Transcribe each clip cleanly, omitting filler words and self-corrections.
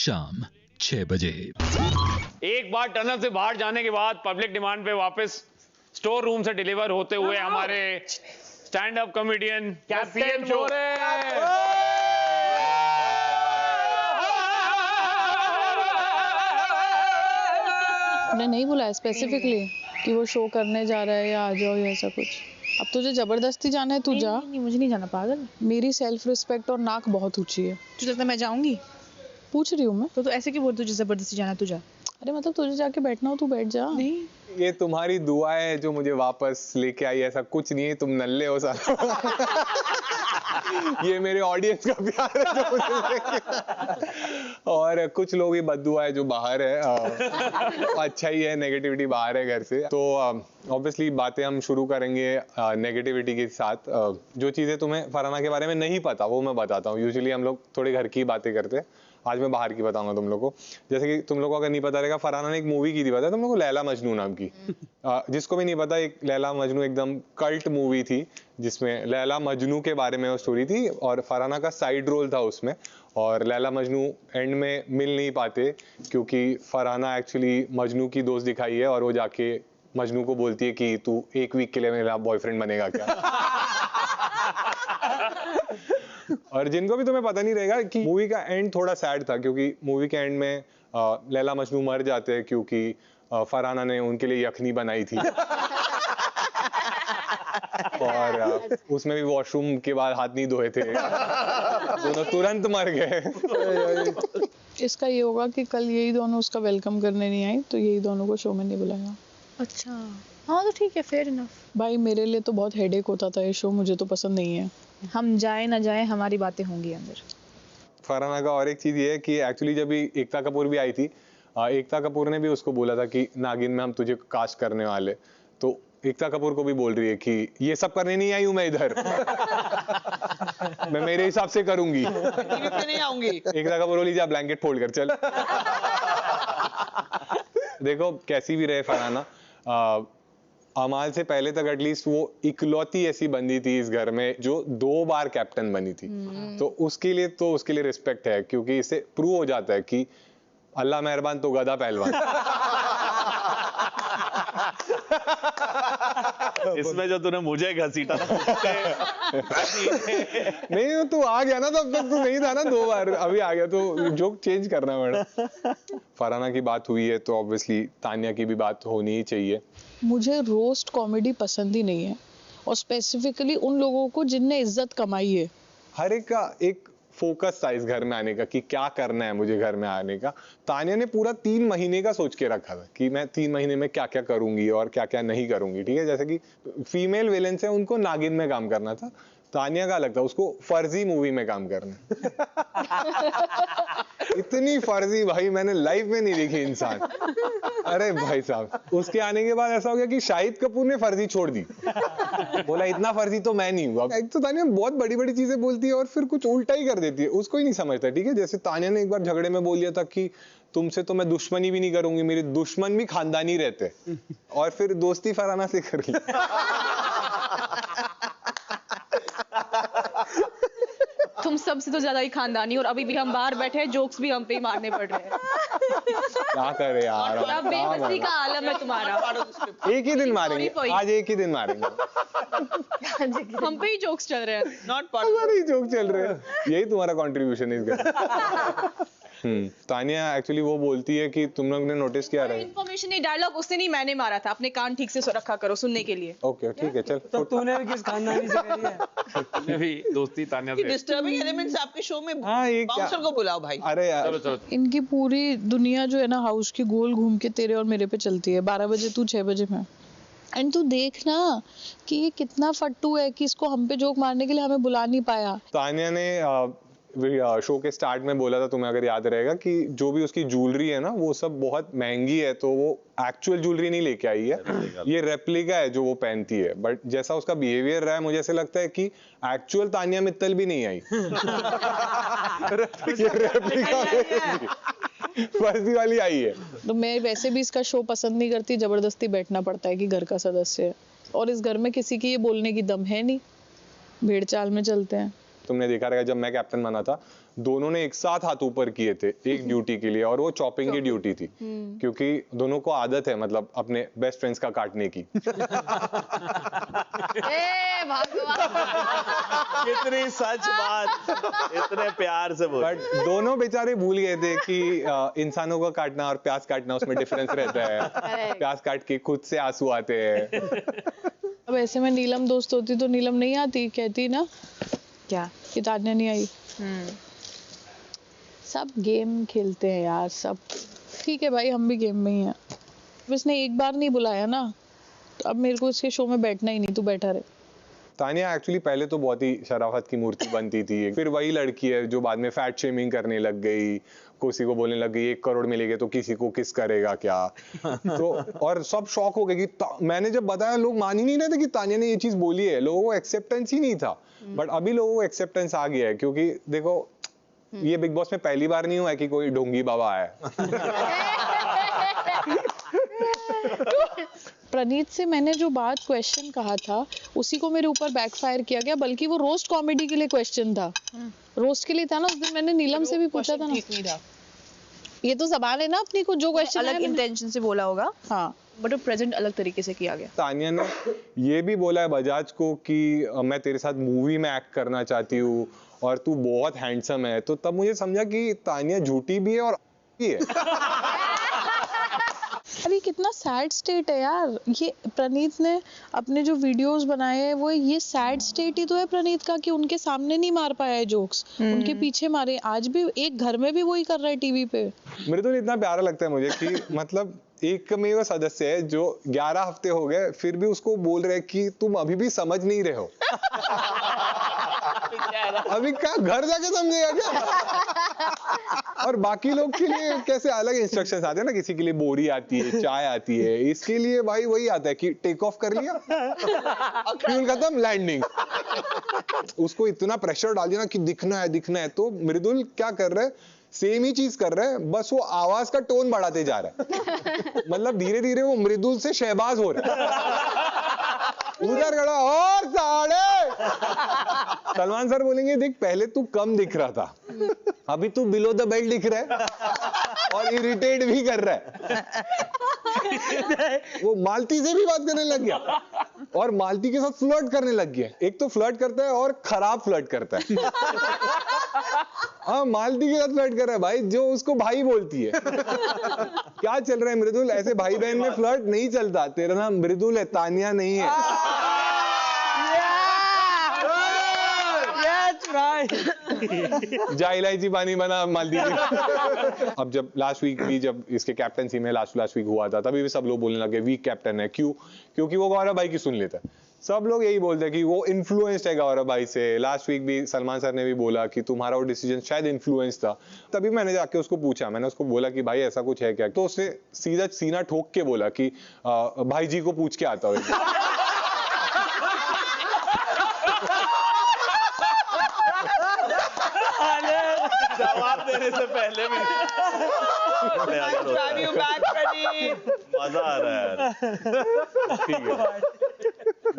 शाम 6 बजे। एक बार टनल से बाहर जाने के बाद पब्लिक डिमांड पे वापस स्टोर रूम से डिलीवर होते हुए हमारे स्टैंड अप कॉमेडियन कैप्टन उन्हें नहीं बुलाया स्पेसिफिकली कि वो शो करने जा रहा है या आ जाओ या ऐसा कुछ। अब तुझे जबरदस्ती जाना है, तू जा। नहीं, मुझे नहीं जाना, पागल। मेरी सेल्फ रिस्पेक्ट और नाक बहुत ऊंची है। तुझे लगता है मैं जाऊंगी? पूछ रही हूँ मैं। तो ऐसे क्यों बोल, तुझे जबरदस्ती जाना, तू जा। अरे मतलब तुझे जाके बैठना हो, तू बैठ जा। नहीं, ये तुम्हारी दुआ है जो मुझे वापस लेके आई, ऐसा कुछ नहीं है, तुम नल्ले हो सारा। ये मेरे ऑडियंस का प्यार है जो मुझे लेके और कुछ लोग ही बद्दुआ है जो बाहर है। अच्छा ही है, नेगेटिविटी बाहर है घर से। तो ऑब्वियसली बातें हम शुरू करेंगे नेगेटिविटी के साथ। जो चीज़ें तुम्हें फरहाना के बारे में नहीं पता वो मैं बताता हूँ। यूजुअली हम लोग थोड़े घर की बातें करते हैं, आज मैं बाहर की बताऊंगा तुम लोग को। जैसे कि तुम लोग को अगर नहीं पता रहेगा, फरहाना ने एक मूवी की थी, पता है तुम लोग को, लैला मजनू नाम की। जिसको भी नहीं पता, एक लैला मजनू एकदम कल्ट मूवी थी जिसमें लैला मजनू के बारे में वो स्टोरी थी और फरहाना का साइड रोल था उसमें। और लैला मजनू एंड में मिल नहीं पाते क्योंकि फरहाना एक्चुअली मजनू की दोस्त दिखाई है और वो जाके मजनू को बोलती है कि तू एक वीक के लिए मेरा बॉयफ्रेंड बनेगा क्या। और जिनको भी तुम्हें पता नहीं रहेगा कि मूवी का एंड थोड़ा सैड था क्योंकि मूवी के एंड में लैला मजनू मर जाते हैं क्योंकि फरहाना ने उनके लिए यखनी बनाई थी। और उसमें भी वॉशरूम के बाद हाथ नहीं धोए थे, दोनों तुरंत मर गए। इसका ये होगा कि कल यही दोनों उसका वेलकम करने नहीं आई तो यही दोनों को शो में नहीं बुलाया। अच्छा हाँ तो ठीक है, फेयर इनफ। भाई मेरे लिए तो बहुत हेडेक होता था ये शो, मुझे तो पसंद नहीं है। हम जाए ना जाए हमारी बातें होंगी अंदर। फरहाना का और एक चीज ये है कि एक्चुअली जब एकता कपूर भी आई थी, एकता कपूर ने भी उसको बोला था कि नागिन में हम तुझे कास्ट करने वाले, तो एकता कपूर को भी बोल रही है कि ये सब करने नहीं आई हूं मैं इधर। मैं मेरे हिसाब से करूंगी, नहीं आऊंगी। एकता कपूर बोली जा ब्लैंकेट फोल्ड कर चल। देखो कैसी भी रहे फरहाना, अमाल से पहले तक एटलीस्ट वो इकलौती ऐसी बंदी थी इस घर में जो 2 बार कैप्टन बनी थी। तो उसके लिए रिस्पेक्ट है क्योंकि इससे प्रूव हो जाता है कि अल्लाह मेहरबान तो गधा पहलवान। इसमें जो तूने मुझे घसीटा ना नहीं तू आ गया ना, तब तक तू नहीं था ना 2 बार, अभी आ गया तो जोक चेंज करना मैडम। फरहाना की बात हुई है तो ऑब्वियसली तानिया की भी बात होनी ही चाहिए। मुझे रोस्ट कॉमेडी पसंद ही नहीं है और स्पेसिफिकली उन लोगों को जिनने इज्जत कमाई है। हर एक का एक फोकस था इस घर में आने का कि क्या करना है मुझे घर में आने का। तानिया ने पूरा 3 महीने का सोच के रखा था कि मैं 3 महीने में क्या क्या करूंगी और क्या क्या नहीं करूंगी। ठीक है, जैसे कि फीमेल विलेन है उनको नागिन में काम करना था, तानिया का अलग था, उसको फर्जी मूवी में काम करना। इतनी फर्जी भाई मैंने लाइफ में नहीं देखी इंसान। अरे भाई साहब, उसके आने के बाद ऐसा हो गया कि शाहिद कपूर ने फर्जी छोड़ दी। बोला इतना फर्जी तो मैं नहीं हुआ। एक तो तानिया बहुत बड़ी बड़ी चीजें बोलती है और फिर कुछ उल्टा ही कर देती है, उसको ही नहीं समझता। ठीक है, जैसे तानिया ने एक बार झगड़े में बोल दिया था कि तुमसे तो मैं दुश्मनी भी नहीं करूंगी, मेरे दुश्मन भी खानदानी रहते, और फिर दोस्ती फरहाना से कर ली। तुम सबसे तो ज्यादा ही खानदानी, और अभी भी हम बाहर बैठे हैं, जोक्स भी हम पे ही मारने पड़ रहे हैं। क्या करे यार, अब बेबसी का आलम है तुम्हारा। एक ही दिन मारेंगे आज, एक ही दिन मारेंगे। हम पे ही जोक्स चल रहे हैं, नॉट हमारे ही जोक चल रहे हैं, यही तुम्हारा कंट्रीब्यूशन है इस घर। तानिया एक्चुअली वो बोलती है कि तुम लोग ने नोटिस किया रहा है, इन्फॉर्मेशन नहीं, डायलॉग उसने नहीं मैंने मारा था, अपने कान ठीक से रखा करो सुनने के लिए। ओके ठीक है चल। तो तूने भी किस खानदानी से करी है? तूने भी दोस्ती तानिया से। डिस्टर्बिंग एलिमेंट्स आपके शो में। हाँ, ये बाउंसर को बुलाओ भाई। अरे यार चलो चलो, इनकी पूरी दुनिया जो है ना हाउस की गोल घूम के तेरे और मेरे पे चलती है। 12 बजे तू, 6 बजे मैं। एंड तू देखना कि ये कितना फट्टू है कि इसको हम पे जोक मारने के लिए हमें बुला नहीं पाया। तानिया ने शो के स्टार्ट में बोला था, तुम्हें अगर याद रहेगा, कि जो भी उसकी ज्वेलरी है ना वो सब बहुत महंगी है, तो वो एक्चुअल ज्वेलरी नहीं लेके आई है, ये रेप्लिका है जो वो पहनती है। बट जैसा उसका बिहेवियर रहा है मुझे ऐसे लगता है कि एक्चुअल तानिया मित्तल भी नहीं आई। ये रेप्लिका फर्जी वाली आई है। तो मैं वैसे भी इसका शो पसंद नहीं करती, जबरदस्ती बैठना पड़ता है कि घर का सदस्य है, और इस घर में किसी की ये बोलने की दम है नहीं, भेड़ चाल में चलते हैं। तुमने देखा रहेगा जब मैं कैप्टन बना था, दोनों ने एक साथ हाथ ऊपर किए थे एक ड्यूटी के लिए, और वो चॉपिंग की ड्यूटी थी, क्योंकि दोनों को आदत है मतलब अपने बेस्ट फ्रेंड्स का काटने की। कितनी सच बात, इतने प्यार से बोल। बट दोनों बेचारे भूल गए थे कि इंसानों को काटना और प्याज काटना उसमें डिफरेंस रहता है। प्याज काट के खुद से आंसू आते हैं। अब ऐसे में नीलम दोस्त होती तो नीलम नहीं आती, कहती ना क्या? कि तान्या नहीं आई। सब गेम खेलते हैं यार, सब ठीक है भाई, हम भी गेम में ही हैं। अब इसने एक बार नहीं बुलाया ना, तो अब मेरे को इसके शो में बैठना ही नहीं, तू बैठा रहे। तानिया एक्चुअली पहले तो बहुत ही शराफत की मूर्ति बनती थी, फिर वही लड़की है जो बाद में फैट शेमिंग करने लग गई, किसी को बोलने लग गई 1 करोड़ मिलेगा तो किसी को किस करेगा क्या। तो और सब शॉक हो गए कि मैंने जब बताया लोग मान ही नहीं रहे थे कि तानिया ने ये चीज बोली है, लोगों को एक्सेप्टेंस ही नहीं था। बट अभी लोगों को एक्सेप्टेंस आ गया है, क्योंकि देखो ये बिग बॉस में पहली बार नहीं हुआ है कि कोई ढोंगी बाबा आया। प्रणीत से मैंने जो बात क्वेश्चन कहा था उसी को मेरे ऊपर बैकफायर किया गया, बल्कि वो रोस्ट कॉमेडी के लिए क्वेश्चन था, रोस्ट के लिए था ना। उस दिन मैंने नीलम से भी पूछा था ना, ये तो जबान है ना अपनी को, जो क्वेश्चन अलग इंटेंशन से बोला होगा, हाँ, बट वो प्रेजेंट अलग तरीके से किया गया। तानिया ने ये भी बोला है बजाज को कि मैं तेरे साथ मूवी में एक्ट करना चाहती हूँ और तू बहुत हैंडसम है, तो तब मुझे समझा कि तानिया झूठी भी है और भी है। अरे कितना सैड स्टेट है यार, ये प्रणीत ने अपने जो वीडियोस बनाए हैं वो ये सैड स्टेट ही तो है प्रणीत का, कि उनके सामने नहीं मार पाया है जोक्स, उनके पीछे मारे। आज भी एक घर में भी वही कर रहा है टीवी पे। मेरे तो इतना प्यारा लगता है मुझे कि मतलब एकमेव सदस्य है जो 11 हफ्ते हो गए फिर भी उसको बोल रहे कि तुम अभी भी समझ नहीं रहे हो। अभी क्या घर जाके समझेगा क्या? और बाकी लोग के लिए कैसे अलग इंस्ट्रक्शंस आते हैं ना, किसी के लिए बोरी आती है, चाय आती है, इसके लिए भाई वही आता है कि टेक ऑफ कर लिया, फ्यूल खत्म, लैंडिंग। उसको इतना प्रेशर डाल दिया ना कि दिखना है, तो मृदुल क्या कर रहे हैं, सेम ही चीज कर रहे हैं, बस वो आवाज का टोन बढ़ाते जा रहा है। मतलब धीरे धीरे वो मृदुल से शहबाज हो रहा है। उधर खड़ा और साढ़े सलमान सर बोलेंगे देख पहले तू कम दिख रहा था, अभी तू बिलो द बेल्ट दिख रहा है और इरिटेट भी कर रहा है। वो मालती से भी बात करने लग गया और मालती के साथ फ्लर्ट करने लग गया। एक तो फ्लर्ट करता है और खराब फ्लर्ट करता है। हाँ, मालती के साथ फ्लर्ट कर रहा है भाई, जो उसको भाई बोलती है। क्या चल रहा है मृदुल? ऐसे भाई बहन में फ्लर्ट नहीं चलता। तेरा नाम मृदुल है, तानिया नहीं है। जा इलायची पानी बना मालती जी। अब जब लास्ट वीक भी जब इसके कैप्टनसी में लास्ट वीक हुआ था, तभी भी सब लोग बोलने लगे वीक कैप्टन है। क्यों? क्योंकि वो गौरव भाई की सुन लेता है। सब लोग यही बोलते हैं कि वो इन्फ्लुएंस्ड है गौरव भाई से। लास्ट वीक भी सलमान सर ने भी बोला कि तुम्हारा वो डिसीजन शायद इन्फ्लुएंस था। तभी मैंने जाके उसको पूछा, मैंने उसको बोला कि भाई ऐसा कुछ है क्या? तो उसने सीधा सीना ठोक के बोला कि भाई जी को पूछ के आता हूँ। जवाब देने से पहले भी मजा आ रहा है यार। ठीक है।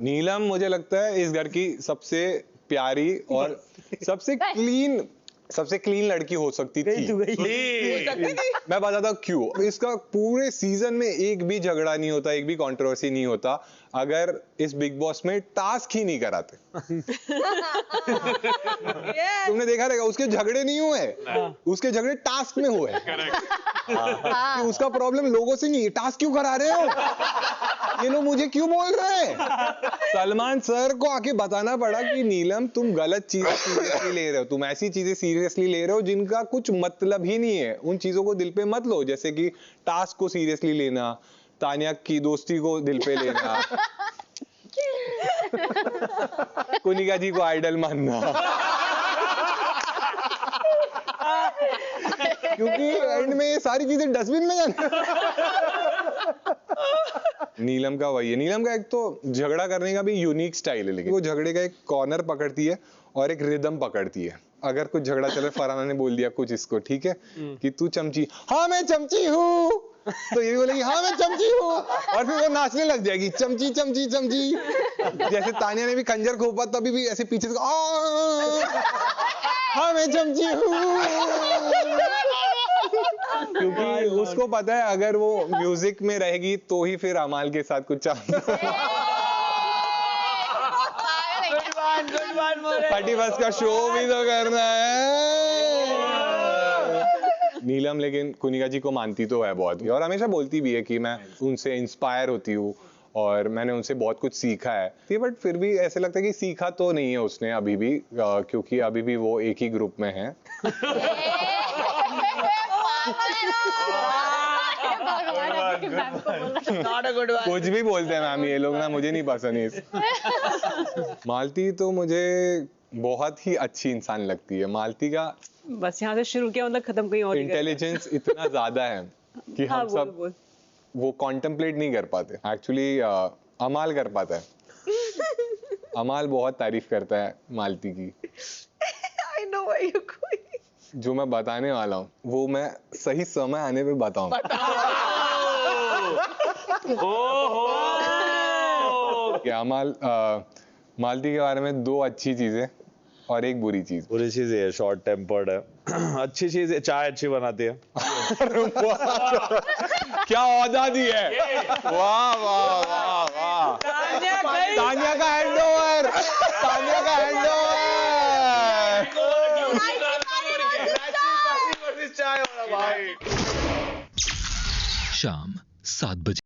नीलम मुझे लगता है इस घर की सबसे प्यारी और सबसे क्लीन लड़की हो सकती थी। मैं बताता हूँ क्यों। इसका पूरे सीजन में एक भी झगड़ा नहीं होता, एक भी कंट्रोवर्सी नहीं होता अगर इस बिग बॉस में टास्क ही नहीं कराते। तुमने देखा रहेगा उसके झगड़े नहीं हुए, उसके झगड़े टास्क में हुए। कि उसका प्रॉब्लम लोगों से नहीं है, टास्क क्यों करा रहे हो, ये लोग मुझे क्यों बोल रहे हैं। सलमान सर को आके बताना पड़ा कि नीलम तुम गलत चीजें सीरियसली ले रहे हो, तुम ऐसी चीजें सीरियसली ले रहे हो जिनका कुछ मतलब ही नहीं है। उन चीजों को दिल पे मत लो, जैसे कि टास्क को सीरियसली लेना, तानिया की दोस्ती को दिल पे लेना, कुनिका जी को आइडल मानना। क्योंकि एंड में ये सारी चीजें डस्टबिन में जाना। नीलम का वही है, नीलम का एक तो झगड़ा करने का भी यूनिक स्टाइल है, लेकिन वो झगड़े का एक कॉर्नर पकड़ती है और एक रिदम पकड़ती है। अगर कुछ झगड़ा चले, फरहाना ने बोल दिया कुछ इसको, ठीक है कि तू चमची, हाँ मैं चमची हूँ, तो ये बोलेगी हाँ मैं चमची हूँ, और फिर वो नाचने लग जाएगी चमची चमची चमची। जैसे तानिया ने भी खंजर घोंपा तभी भी ऐसे पीछे से हाँ मैं चमची हूँ, क्योंकि उसको पता है अगर वो म्यूजिक में रहेगी तो ही फिर अमाल के साथ कुछ गुड वन मोरे 31 का शो भी तो करना है। नीलम लेकिन कुनिका जी को मानती तो है बहुत, और हमेशा बोलती भी है कि मैं उनसे इंस्पायर होती हूँ और मैंने उनसे बहुत कुछ सीखा है, बट फिर भी ऐसे लगता है कि सीखा तो नहीं है उसने अभी भी, क्योंकि अभी भी वो एक ही ग्रुप में है। Not a good one. कुछ भी बोलते हैं मैम ये लोग ना, मुझे नहीं पसंद है। मालती तो मुझे बहुत ही अच्छी इंसान लगती है। मालती का बस यहाँ से शुरू किया मतलब खत्म कहीं और ही कर दिया। इंटेलिजेंस इतना ज्यादा है कि हाँ, हम सब बोल। वो कॉन्टेम्पलेट नहीं कर पाते। एक्चुअली अमाल कर पाता है। अमाल बहुत तारीफ करता है मालती की। I know where you're going. जो मैं बताने वाला हूँ वो मैं सही समय आने पे बताऊंगा। कि अमाल मालती के बारे में 2 अच्छी चीजें और 1 बुरी चीज। बुरी चीज ये शॉर्ट टेम्पर्ड है। अच्छी चीज है, चाय अच्छी बनाती है। क्या औदा दी है। वाह वाह वाह वाह। तानिया का हैंडओवर, तानिया का हैंडओवर। शाम 7 बजे।